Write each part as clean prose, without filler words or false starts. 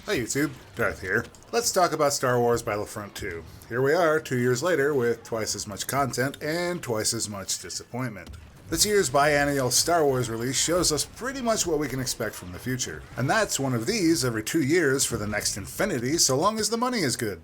Hi YouTube, Darth here. Let's talk about Star Wars Battlefront II. Here we are, 2 years later, with twice as much content and twice as much disappointment. This year's biennial Star Wars release shows us pretty much what we can expect from the future. And that's one of these every 2 years for the next infinity, so long as the money is good.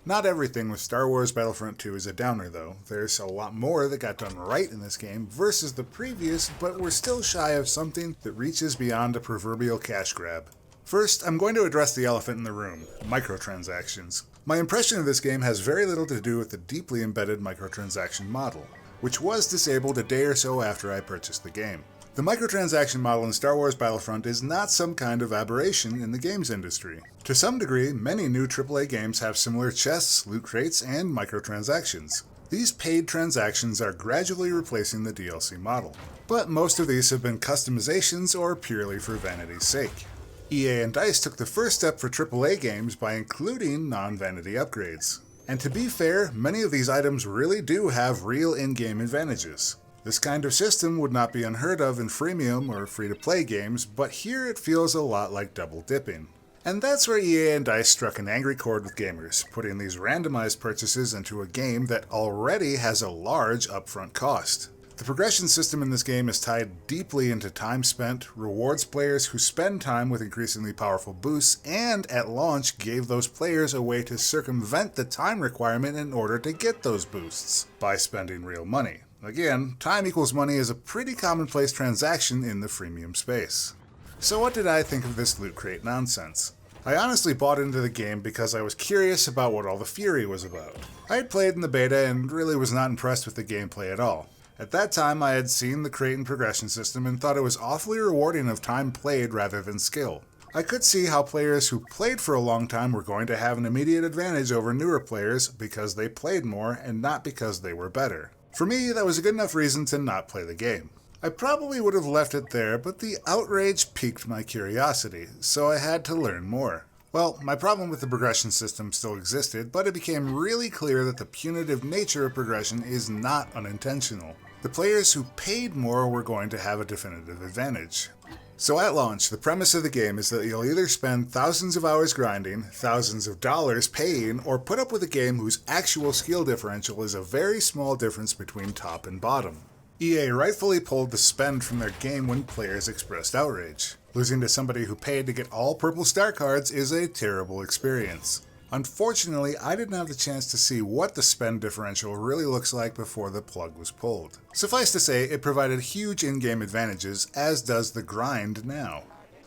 Not everything with Star Wars Battlefront II is a downer though. There's a lot more that got done right in this game versus the previous, but we're still shy of something that reaches beyond a proverbial cash grab. First, I'm going to address the elephant in the room, microtransactions. My impression of this game has very little to do with the deeply embedded microtransaction model, which was disabled a day or so after I purchased the game. The microtransaction model in Star Wars Battlefront is not some kind of aberration in the games industry. To some degree, many new AAA games have similar chests, loot crates, and microtransactions. These paid transactions are gradually replacing the DLC model, but most of these have been customizations or purely for vanity's sake. EA and DICE took the first step for AAA games by including non-vanity upgrades. And to be fair, many of these items really do have real in-game advantages. This kind of system would not be unheard of in freemium or free-to-play games, but here it feels a lot like double dipping. And that's where EA and DICE struck an angry chord with gamers, putting these randomized purchases into a game that already has a large upfront cost. The progression system in this game is tied deeply into time spent, rewards players who spend time with increasingly powerful boosts, and at launch gave those players a way to circumvent the time requirement in order to get those boosts, by spending real money. Again, time equals money is a pretty commonplace transaction in the freemium space. So what did I think of this loot crate nonsense? I honestly bought into the game because I was curious about what all the fury was about. I had played in the beta and really was not impressed with the gameplay at all. At that time, I had seen the crate and progression system and thought it was awfully rewarding of time played rather than skill. I could see how players who played for a long time were going to have an immediate advantage over newer players because they played more and not because they were better. For me, that was a good enough reason to not play the game. I probably would have left it there, but the outrage piqued my curiosity, so I had to learn more. Well, my problem with the progression system still existed, but it became really clear that the punitive nature of progression is not unintentional. The players who paid more were going to have a definitive advantage. So at launch, the premise of the game is that you'll either spend thousands of hours grinding, thousands of dollars paying, or put up with a game whose actual skill differential is a very small difference between top and bottom. EA rightfully pulled the spend from their game when players expressed outrage. Losing to somebody who paid to get all purple star cards is a terrible experience. Unfortunately, I didn't have the chance to see what the spend differential really looks like before the plug was pulled. Suffice to say, it provided huge in-game advantages, as does the grind now.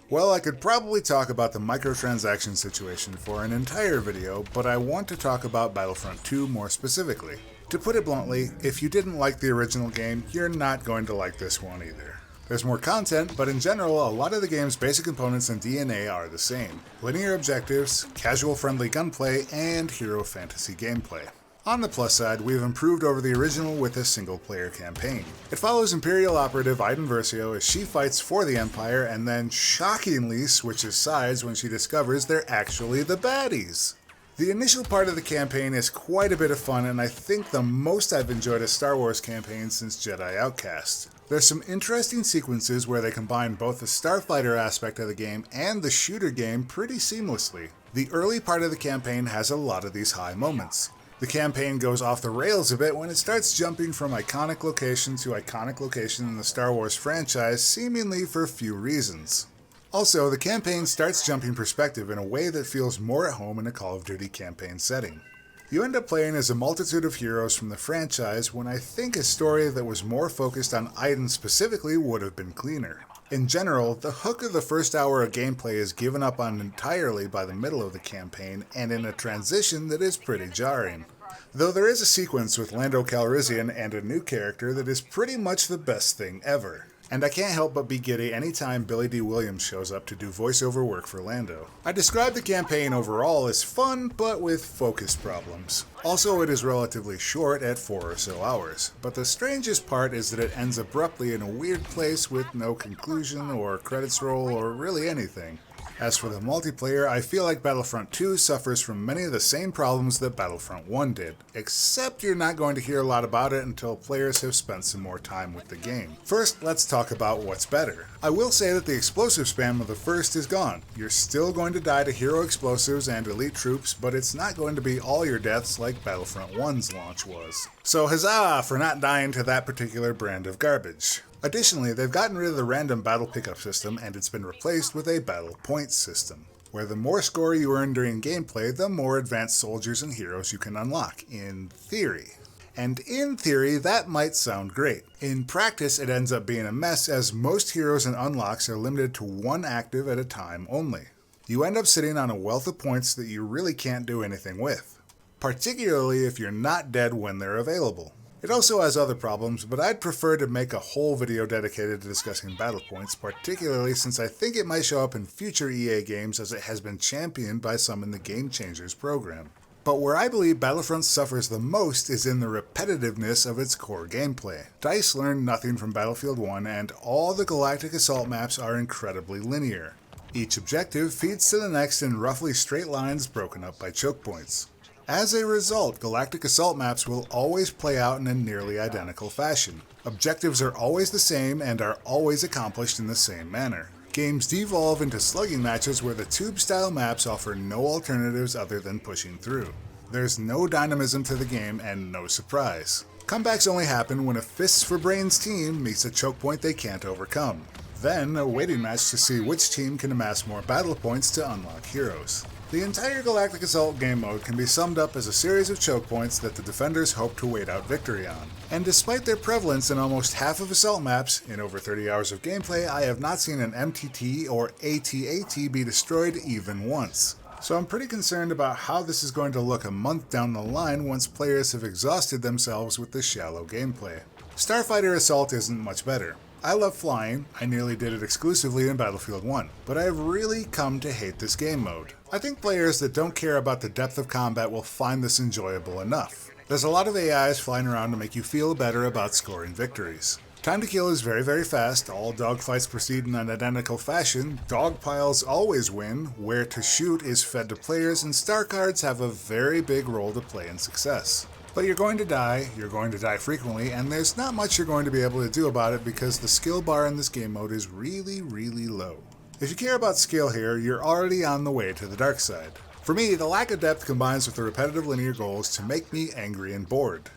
Well, I could probably talk about the microtransaction situation for an entire video, but I want to talk about Battlefront II more specifically. To put it bluntly, if you didn't like the original game, you're not going to like this one either. There's more content, but in general, a lot of the game's basic components and DNA are the same. Linear objectives, casual-friendly gunplay, and hero fantasy gameplay. On the plus side, we've improved over the original with a single-player campaign. It follows Imperial operative Iden Versio as she fights for the Empire and then shockingly switches sides when she discovers they're actually the baddies. The initial part of the campaign is quite a bit of fun, and I think the most I've enjoyed a Star Wars campaign since Jedi Outcast. There's some interesting sequences where they combine both the Starfighter aspect of the game and the shooter game pretty seamlessly. The early part of the campaign has a lot of these high moments. The campaign goes off the rails a bit when it starts jumping from iconic location to iconic location in the Star Wars franchise, seemingly for few reasons. Also, the campaign starts jumping perspective in a way that feels more at home in a Call of Duty campaign setting. You end up playing as a multitude of heroes from the franchise when I think a story that was more focused on Iden specifically would have been cleaner. In general, the hook of the first hour of gameplay is given up on entirely by the middle of the campaign and in a transition that is pretty jarring. Though there is a sequence with Lando Calrissian and a new character that is pretty much the best thing ever. And I can't help but be giddy anytime Billy D. Williams shows up to do voiceover work for Lando. I describe the campaign overall as fun, but with focus problems. Also, it is relatively short at 4 or so hours, but the strangest part is that it ends abruptly in a weird place with no conclusion or credits roll or really anything. As for the multiplayer, I feel like Battlefront 2 suffers from many of the same problems that Battlefront 1 did, except you're not going to hear a lot about it until players have spent some more time with the game. First, let's talk about what's better. I will say that the explosive spam of the first is gone. You're still going to die to hero explosives and elite troops, but it's not going to be all your deaths like Battlefront 1's launch was. So huzzah for not dying to that particular brand of garbage. Additionally, they've gotten rid of the random battle pickup system and it's been replaced with a battle points system, where the more score you earn during gameplay, the more advanced soldiers and heroes you can unlock, in theory. And in theory, that might sound great. In practice, it ends up being a mess as most heroes and unlocks are limited to one active at a time only. You end up sitting on a wealth of points that you really can't do anything with, particularly if you're not dead when they're available. It also has other problems, but I'd prefer to make a whole video dedicated to discussing battle points, particularly since I think it might show up in future EA games as it has been championed by some in the Game Changers program. But where I believe Battlefront suffers the most is in the repetitiveness of its core gameplay. DICE learned nothing from Battlefield 1, and all the Galactic Assault maps are incredibly linear. Each objective feeds to the next in roughly straight lines broken up by choke points. As a result, Galactic Assault maps will always play out in a nearly identical fashion. Objectives are always the same and are always accomplished in the same manner. Games devolve into slugging matches where the tube-style maps offer no alternatives other than pushing through. There's no dynamism to the game and no surprise. Comebacks only happen when a Fists for Brains team meets a choke point they can't overcome. Then, a waiting match to see which team can amass more battle points to unlock heroes. The entire Galactic Assault game mode can be summed up as a series of choke points that the defenders hope to wait out victory on. And despite their prevalence in almost half of Assault maps, in over 30 hours of gameplay, I have not seen an MTT or AT-AT be destroyed even once. So I'm pretty concerned about how this is going to look a month down the line once players have exhausted themselves with this shallow gameplay. Starfighter Assault isn't much better. I love flying, I nearly did it exclusively in Battlefield 1, but I've really come to hate this game mode. I think players that don't care about the depth of combat will find this enjoyable enough. There's a lot of AIs flying around to make you feel better about scoring victories. Time to kill is very fast, all dogfights proceed in an identical fashion, dog piles always win, where to shoot is fed to players, and star cards have a very big role to play in success. But you're going to die frequently, and there's not much you're going to be able to do about it because the skill bar in this game mode is really low. If you care about skill here, you're already on the way to the dark side. For me, the lack of depth combines with the repetitive linear goals to make me angry and bored.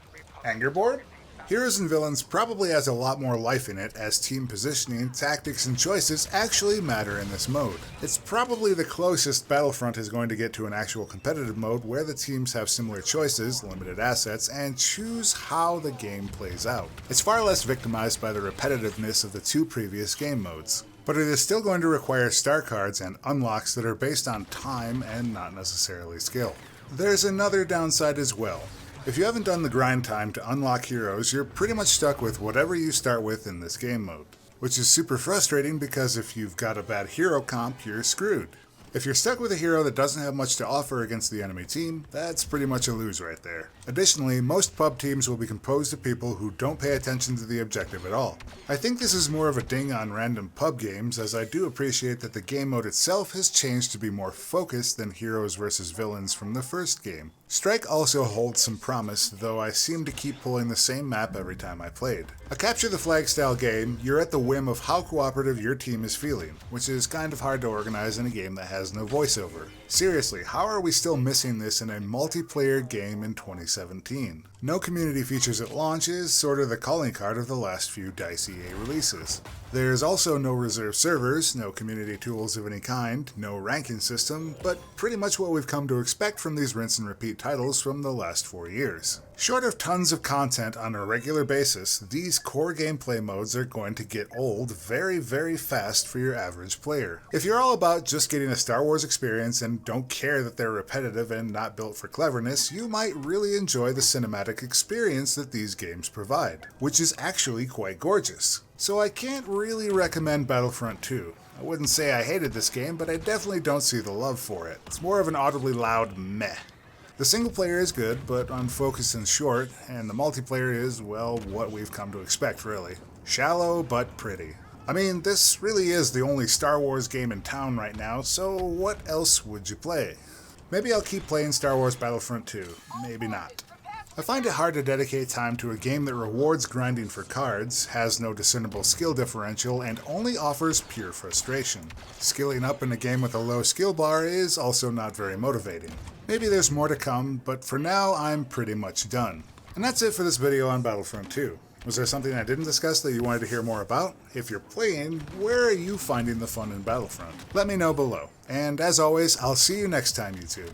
Anger bored? Heroes and Villains probably has a lot more life in it, as team positioning, tactics, and choices actually matter in this mode. It's probably the closest Battlefront is going to get to an actual competitive mode where the teams have similar choices, limited assets, and choose how the game plays out. It's far less victimized by the repetitiveness of the two previous game modes. But it is still going to require star cards and unlocks that are based on time and not necessarily skill. There's another downside as well. If you haven't done the grind time to unlock heroes, you're pretty much stuck with whatever you start with in this game mode. Which is super frustrating because if you've got a bad hero comp, you're screwed. If you're stuck with a hero that doesn't have much to offer against the enemy team, that's pretty much a lose right there. Additionally, most pub teams will be composed of people who don't pay attention to the objective at all. I think this is more of a ding on random pub games, as I do appreciate that the game mode itself has changed to be more focused than heroes versus villains from the first game. Strike also holds some promise, though I seem to keep pulling the same map every time I played. A capture the flag style game, you're at the whim of how cooperative your team is feeling, which is kind of hard to organize in a game that has no voiceover. Seriously, how are we still missing this in a multiplayer game in 2017? No community features at launch is sort of the calling card of the last few DICE EA releases. There's also no reserve servers, no community tools of any kind, no ranking system, but pretty much what we've come to expect from these rinse and repeat titles from the last 4 years. Short of tons of content on a regular basis, these core gameplay modes are going to get old very fast for your average player. If you're all about just getting a Star Wars experience and don't care that they're repetitive and not built for cleverness, you might really enjoy the cinematic experience that these games provide, which is actually quite gorgeous. So I can't really recommend Battlefront 2. I wouldn't say I hated this game, but I definitely don't see the love for it. It's more of an audibly loud meh. The single player is good, but unfocused and short, and the multiplayer is, well, what we've come to expect really. Shallow, but pretty. I mean, this really is the only Star Wars game in town right now, so what else would you play? Maybe I'll keep playing Star Wars Battlefront II, maybe not. I find it hard to dedicate time to a game that rewards grinding for cards, has no discernible skill differential, and only offers pure frustration. Skilling up in a game with a low skill bar is also not very motivating. Maybe there's more to come, but for now I'm pretty much done. And that's it for this video on Battlefront 2. Was there something I didn't discuss that you wanted to hear more about? If you're playing, where are you finding the fun in Battlefront? Let me know below. And as always, I'll see you next time, YouTube.